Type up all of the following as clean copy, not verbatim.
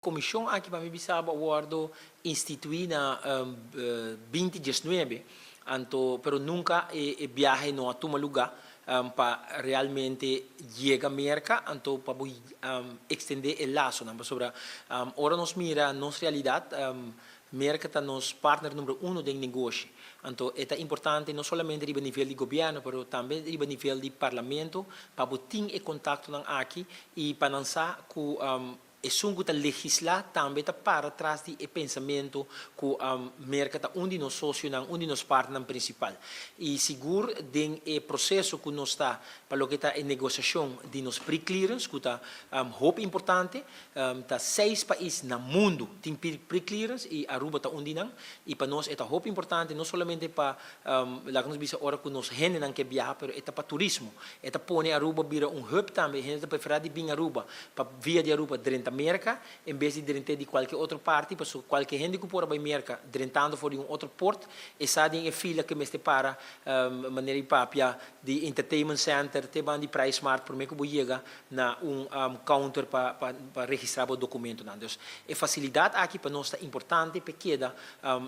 Comisión aqui para me bisaba aguardo instituída 2019, pero nunca viaje no a toma lugar para realmente llegar a América, para extender el lazo. Sobre ahora nos mira, nos realidad, América está nos partner número uno del negocio. Entonces, es importante no solamente a nível de governo, pero também a nível de parlamento, para ter contacto aqui e para lançar que é um que legislar também para trás de pensamento que merca onde nos sócio onde nos partner principal e seguro den processo que nós está para o que está em negociação de nos pre-clearance que está hope importante tá 6 países no mundo tem pre-clearance e Aruba está onde não e para nós é hope importante não somente para lá que nós bisa hora que nós gente não quer viajar pero é para turismo é para pôr Aruba vira hub também gente prefere de vir Aruba para via de Aruba dentro América, em vez de dentro de qualquer outra parte, porque qualquer gente que for para a América, dentro for um outro porto, e sabe em fila que me para maneira papia de entertainment center, te van de price mart, por mim que vou chegar na counter para registrar o documento. Então, a facilidade aqui para nós é importante, pequena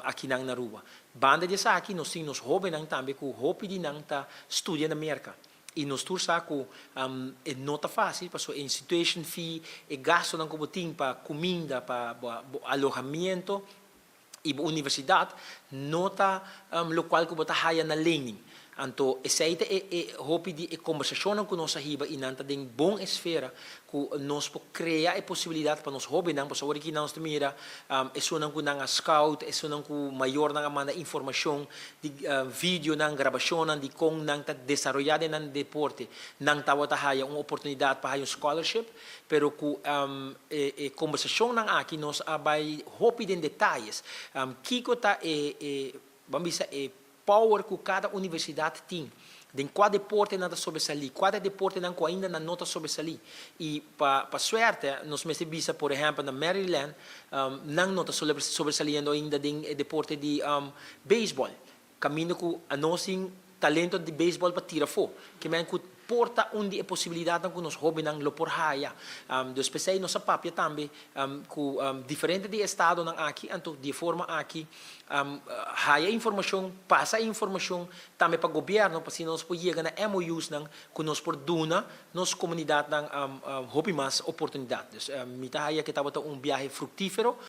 aqui na Aruba. Banda de aqui nós temos jovens também que o hobby de não tá estudando na América. E nos tursa que não está fácil, porque em situation fee, e gasto ng kubuting para comida, para alojamento e universidade, não está local que bota haya na learning. Então, essa é hope de conversação com nossa riba e nanta de bom esfera que nós criar a possibilidade para nós hobby não, porque agora que nós mira é só não com a scout, é só não com maior não manda informação de vídeo não gravação não de como não tá desenvolvendo não deporte não tá bota haya uma oportunidade para haya scholarship, pero que conversação não aqui nós abai hope de detalhes, kiko tá vamos dizer power que cada universidade tem. De cada deporte nada sobresalir, cada deporte não ainda não nota sobresalir. E para suerte, nós mesmos visa, por exemplo, na Maryland, não nota sobresaliendo ainda de deporte de beisebol. Caminho que a nós talento de beisebol para tirar fora. Que men que porta onde é possibilidade que nos hobby não lo por haya. Dos pessoas nossa papia também que diferente de estado não aqui, então de forma aqui haya informação, passa informação também para o governo, para se nós podemos chegar na MOUs não que nos por duna, nos comunidade não hobby mais oportunidades. Mita haya que estava viaje fructífero.